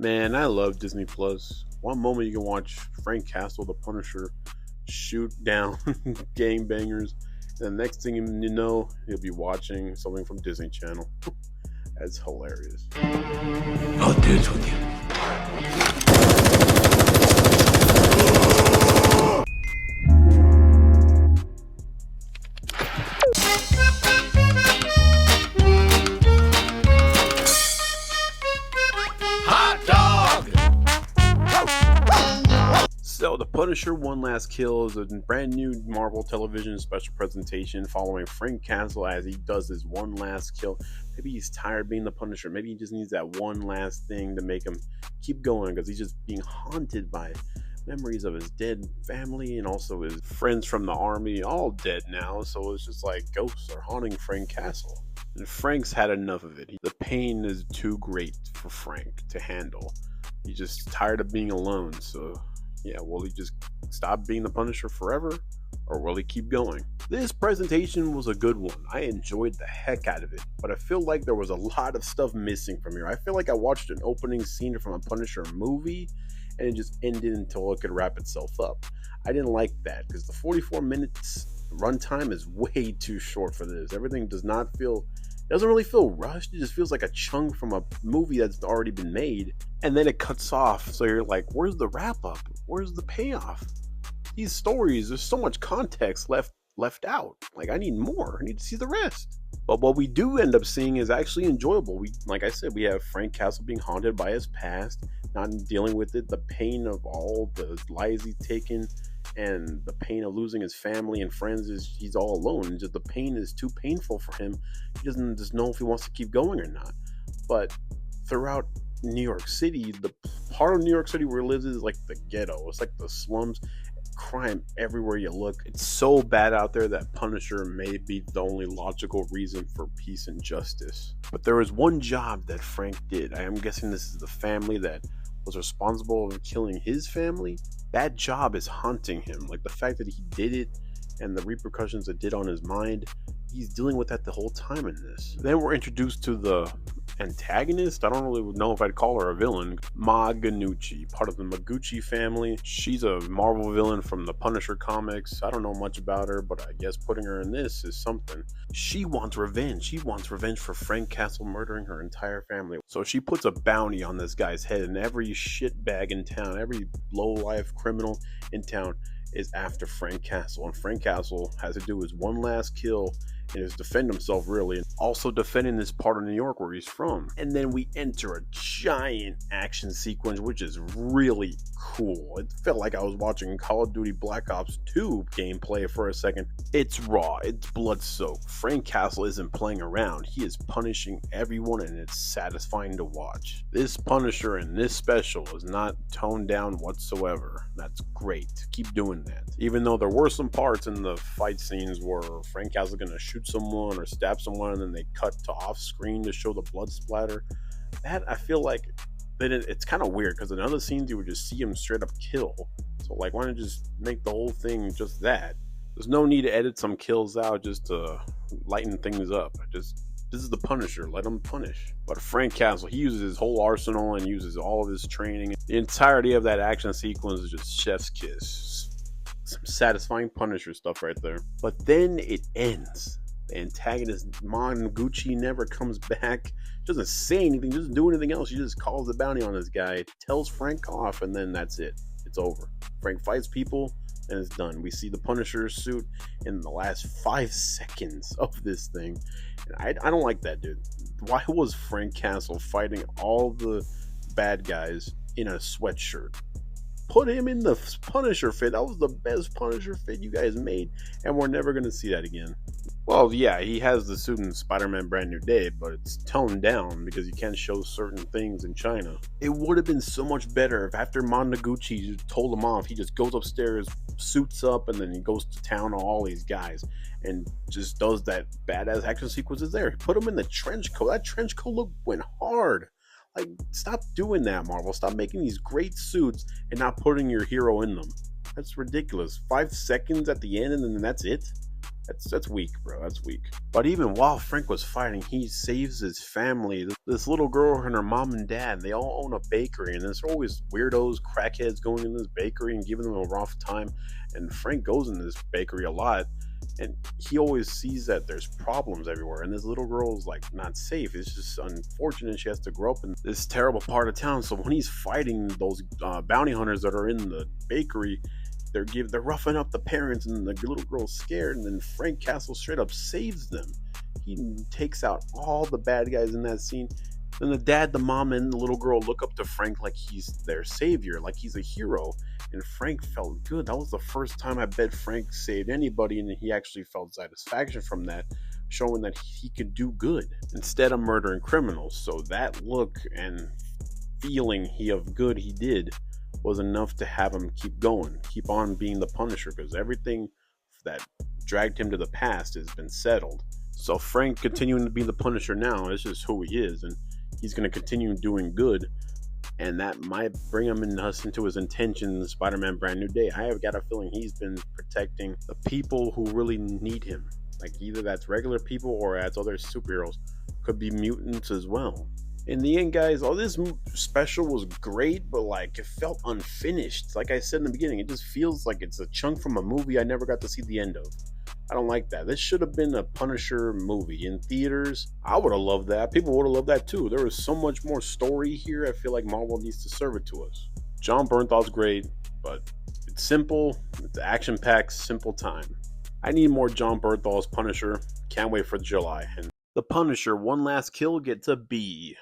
Man, I love Disney Plus. One moment you can watch Frank Castle, the Punisher, shoot down gangbangers, and the next thing you know, you'll be watching something from Disney Channel. That's hilarious. I'll dance with you. So, The Punisher One Last Kill is a brand new Marvel television special presentation following Frank Castle as he does his one last kill. Maybe he's tired being the Punisher. Maybe he just needs that one last thing to make him keep going because he's just being haunted by memories of his dead family and also his friends from the army, all dead now. So it's just like ghosts are haunting Frank Castle. And Frank's had enough of it. The pain is too great for Frank to handle. He's just tired of being alone. So yeah, will he just stop being the Punisher forever? Or will he keep going? This presentation was a good one. I enjoyed the heck out of it. But I feel like there was a lot of stuff missing from here. I feel like I watched an opening scene from a Punisher movie and it just ended until it could wrap itself up. I didn't like that because the 44 minutes runtime is way too short for this. Everything doesn't really feel rushed. It just feels like a chunk from a movie that's already been made, and then it cuts off. So you're like, where's the wrap up? Where's the payoff? These stories, there's so much context left out. Like, I need more. I need to see the rest. But what we do end up seeing is actually enjoyable. Like I said, we have Frank Castle being haunted by his past, not dealing with it, the pain of all the lies he's taken, and the pain of losing his family and friends. He's all alone. Just the pain is too painful for him. He doesn't just know if he wants to keep going or not. But throughout New York City, the part of New York City where he lives is like the ghetto. It's like the slums. Crime everywhere you look. It's so bad out there that Punisher may be the only logical reason for peace and justice. But there was one job that Frank did. I am guessing this is the family that was responsible for killing his family. That job is haunting him. Like the fact that he did it and the repercussions it did on his mind, he's dealing with that the whole time in this. Then we're introduced to the antagonist. I don't really know if I'd call her a villain. Ma Ganucci, part of the Maguchi family. She's a Marvel villain from the Punisher comics. I don't know much about her, but I guess putting her in this is something. She wants revenge. She wants revenge for Frank Castle murdering her entire family. So she puts a bounty on this guy's head, and every shitbag in town, every low-life criminal in town is after Frank Castle. And Frank Castle has to do his one last kill and is defend himself, really, and also defending this part of New York where he's from. And then we enter a giant action sequence, which is really cool. It felt like I was watching Call of Duty Black Ops 2 gameplay for a second. It's raw, it's blood-soaked. Frank Castle isn't playing around. He is punishing everyone, and it's satisfying to watch. This Punisher in this special is not toned down whatsoever. That's great. Keep doing that. Even though there were some parts in the fight scenes where Frank Castle's gonna shoot someone or stab someone and then they cut to off screen to show the blood splatter, that I feel like that it's kind of weird because in other scenes you would just see him straight up kill. So like, why don't you just make the whole thing just that? There's no need to edit some kills out just to lighten things up. This is the Punisher, let him punish. But Frank Castle, he uses his whole arsenal and uses all of his training. The entirety of that action sequence is just chef's kiss. Some satisfying Punisher stuff right there. But then it ends. The antagonist Gucci never comes back, doesn't say anything, doesn't do anything else. She just calls the bounty on this guy, tells Frank off, and then that's it. It's over. Frank fights people, and it's done. We see the Punisher suit in the last 5 seconds of this thing. And I don't like that, dude. Why was Frank Castle fighting all the bad guys in a sweatshirt? Put him in the Punisher fit. That was the best Punisher fit you guys made, and we're never going to see that again. Well, yeah, he has the suit in Spider-Man Brand New Day, but it's toned down because you can't show certain things in China. It would have been so much better if after Mondaguchi told him off, he just goes upstairs, suits up, and then he goes to town on all these guys and just does that badass action sequences there. Put him in the trench coat. That trench coat look went hard. Like, stop doing that, Marvel. Stop making these great suits and not putting your hero in them. That's ridiculous. 5 seconds at the end and then that's it? That's weak, bro. That's weak. But even while Frank was fighting, he saves his family. This little girl and her mom and dad, they all own a bakery, and there's always weirdos, crackheads going in this bakery and giving them a rough time. And Frank goes in this bakery a lot, and he always sees that there's problems everywhere. And this little girl's like not safe. It's just unfortunate she has to grow up in this terrible part of town. So when he's fighting those bounty hunters that are in the bakery, they're roughing up the parents, and the little girl's scared, and then Frank Castle straight up saves them. He takes out all the bad guys in that scene. Then the dad, the mom, and the little girl look up to Frank like he's their savior, like he's a hero. And Frank felt good. That was the first time I bet Frank saved anybody, and he actually felt satisfaction from that, showing that he could do good instead of murdering criminals. So that look and feeling of good he did was enough to have him keep going, keep on being the Punisher, because everything that dragged him to the past has been settled. So Frank continuing to be the Punisher now is just who he is, and he's going to continue doing good, and that might bring him into his intention in Spider-Man Brand New Day. I have got a feeling he's been protecting the people who really need him, like either that's regular people or as other superheroes, could be mutants as well. In the end, guys, all this special was great, but like it felt unfinished. Like I said in the beginning, it just feels like it's a chunk from a movie I never got to see the end of. I don't like that. This should have been a Punisher movie in theaters. I would have loved that. People would have loved that too. There was so much more story here. I feel like Marvel needs to serve it to us. John Bernthal's great, but it's simple. It's action-packed, simple time. I need more John Bernthal's Punisher. Can't wait for July. And the Punisher One Last Kill gets a B.